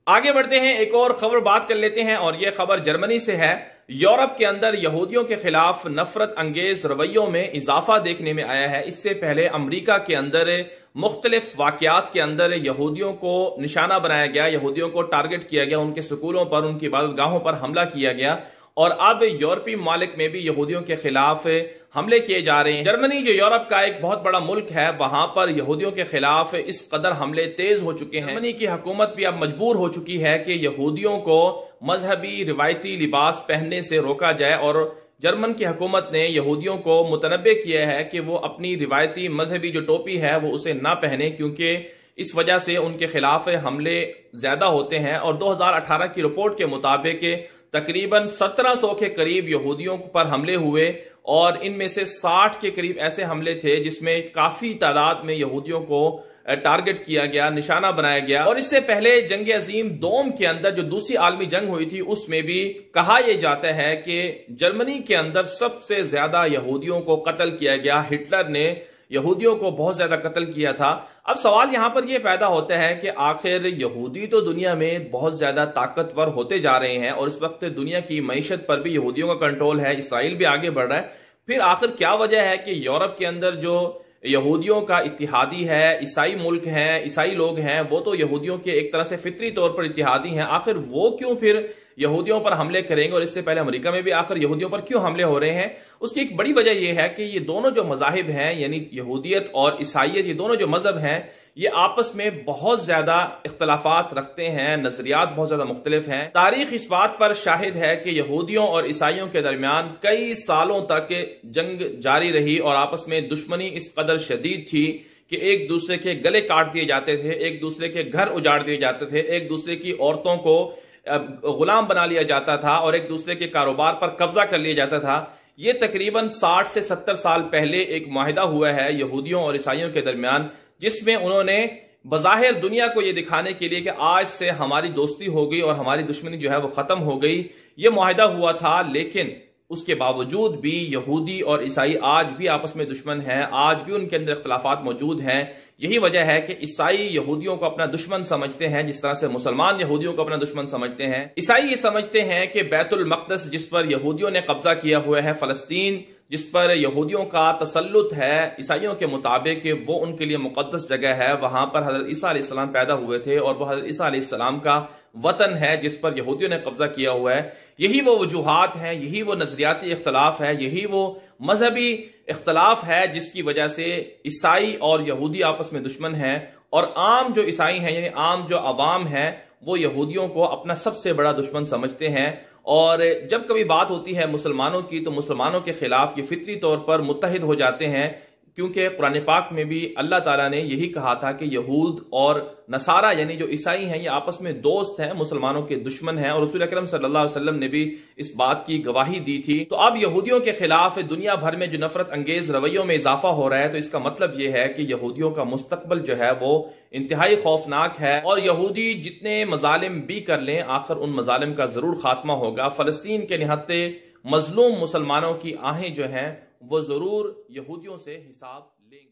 آگے بڑھتے ہیں، ایک اور خبر بات کر لیتے ہیں، اور یہ خبر جرمنی سے ہے۔ یورپ کے اندر یہودیوں کے خلاف نفرت انگیز رویوں میں اضافہ دیکھنے میں آیا ہے۔ اس سے پہلے امریکہ کے اندر مختلف واقعات کے اندر یہودیوں کو نشانہ بنایا گیا، یہودیوں کو ٹارگٹ کیا گیا، ان کے سکولوں پر، ان کی عبادت گاہوں پر حملہ کیا گیا، اور اب یورپی ممالک میں بھی یہودیوں کے خلاف حملے کیے جا رہے ہیں۔ جرمنی جو یورپ کا ایک بہت بڑا ملک ہے، وہاں پر یہودیوں کے خلاف اس قدر حملے تیز ہو چکے ہیں۔ جرمنی کی حکومت بھی اب مجبور ہو چکی ہے کہ یہودیوں کو مذہبی روایتی لباس پہننے سے روکا جائے، اور جرمن کی حکومت نے یہودیوں کو متنبہ کیا ہے کہ وہ اپنی روایتی مذہبی جو ٹوپی ہے وہ اسے نہ پہنے، کیونکہ اس وجہ سے ان کے خلاف حملے زیادہ ہوتے ہیں۔ اور 2018 کی رپورٹ کے مطابق تقریباً 1700 کے قریب یہودیوں پر حملے ہوئے، اور ان میں سے 60 کے قریب ایسے حملے تھے جس میں کافی تعداد میں یہودیوں کو ٹارگٹ کیا گیا، نشانہ بنایا گیا۔ اور اس سے پہلے جنگ عظیم دوم کے اندر جو دوسری عالمی جنگ ہوئی تھی، اس میں بھی کہا یہ جاتا ہے کہ جرمنی کے اندر سب سے زیادہ یہودیوں کو قتل کیا گیا، ہٹلر نے یہودیوں کو بہت زیادہ قتل کیا تھا۔ اب سوال یہاں پر یہ پیدا ہوتا ہے کہ آخر یہودی تو دنیا میں بہت زیادہ طاقتور ہوتے جا رہے ہیں، اور اس وقت دنیا کی معیشت پر بھی یہودیوں کا کنٹرول ہے، اسرائیل بھی آگے بڑھ رہا ہے، پھر آخر کیا وجہ ہے کہ یورپ کے اندر جو یہودیوں کا اتحادی ہے، عیسائی ملک ہیں، عیسائی لوگ ہیں، وہ تو یہودیوں کے ایک طرح سے فطری طور پر اتحادی ہیں، آخر وہ کیوں پھر یہودیوں پر حملے کریں گے؟ اور اس سے پہلے امریکہ میں بھی آخر یہودیوں پر کیوں حملے ہو رہے ہیں؟ اس کی ایک بڑی وجہ یہ ہے کہ یہ دونوں جو مذاہب ہیں، یعنی یہودیت اور عیسائیت، یہ دونوں جو مذہب ہیں، یہ آپس میں بہت زیادہ اختلافات رکھتے ہیں، نظریات بہت زیادہ مختلف ہیں۔ تاریخ اس بات پر شاہد ہے کہ یہودیوں اور عیسائیوں کے درمیان کئی سالوں تک جنگ جاری رہی، اور آپس میں دشمنی اس قدر شدید تھی کہ ایک دوسرے کے گلے کاٹ دیے جاتے تھے، ایک دوسرے کے گھر اجاڑ دیے جاتے تھے، ایک دوسرے کی عورتوں کو غلام بنا لیا جاتا تھا، اور ایک دوسرے کے کاروبار پر قبضہ کر لیا جاتا تھا۔ یہ تقریباً 60 سے 70 سال پہلے ایک معاہدہ ہوا ہے یہودیوں اور عیسائیوں کے درمیان، جس میں انہوں نے بظاہر دنیا کو یہ دکھانے کے لیے کہ آج سے ہماری دوستی ہو گئی اور ہماری دشمنی جو ہے وہ ختم ہو گئی، یہ معاہدہ ہوا تھا۔ لیکن اس کے باوجود بھی یہودی اور عیسائی آج بھی آپس میں دشمن ہیں، آج بھی ان کے اندر اختلافات موجود ہیں۔ یہی وجہ ہے کہ عیسائی یہودیوں کو اپنا دشمن سمجھتے ہیں، جس طرح سے مسلمان یہودیوں کو اپنا دشمن سمجھتے ہیں۔ عیسائی یہ سمجھتے ہیں کہ بیت المقدس جس پر یہودیوں نے قبضہ کیا ہوا ہے، فلسطین جس پر یہودیوں کا تسلط ہے، عیسائیوں کے مطابق وہ ان کے لیے مقدس جگہ ہے، وہاں پر حضرت عیسیٰ علیہ السلام پیدا ہوئے تھے، اور وہ حضرت عیسیٰ علیہ السلام کا وطن ہے جس پر یہودیوں نے قبضہ کیا ہوا ہے۔ یہی وہ وجوہات ہیں، یہی وہ نظریاتی اختلاف ہے، یہی وہ مذہبی اختلاف ہے جس کی وجہ سے عیسائی اور یہودی آپس میں دشمن ہیں، اور عام جو عیسائی ہیں، یعنی عام جو عوام ہیں، وہ یہودیوں کو اپنا سب سے بڑا دشمن سمجھتے ہیں۔ اور جب کبھی بات ہوتی ہے مسلمانوں کی، تو مسلمانوں کے خلاف یہ فطری طور پر متحد ہو جاتے ہیں، کیونکہ قرآن پاک میں بھی اللہ تعالیٰ نے یہی کہا تھا کہ یہود اور نصارہ یعنی جو عیسائی ہیں، یہ آپس میں دوست ہیں، مسلمانوں کے دشمن ہیں، اور رسول اکرم صلی اللہ علیہ وسلم نے بھی اس بات کی گواہی دی تھی۔ تو اب یہودیوں کے خلاف دنیا بھر میں جو نفرت انگیز رویوں میں اضافہ ہو رہا ہے، تو اس کا مطلب یہ ہے کہ یہودیوں کا مستقبل جو ہے وہ انتہائی خوفناک ہے، اور یہودی جتنے مظالم بھی کر لیں، آخر ان مظالم کا ضرور خاتمہ ہوگا۔ فلسطین کے نہتے مظلوم مسلمانوں کی آہیں جو ہیں وہ ضرور یہودیوں سے حساب لیں گی۔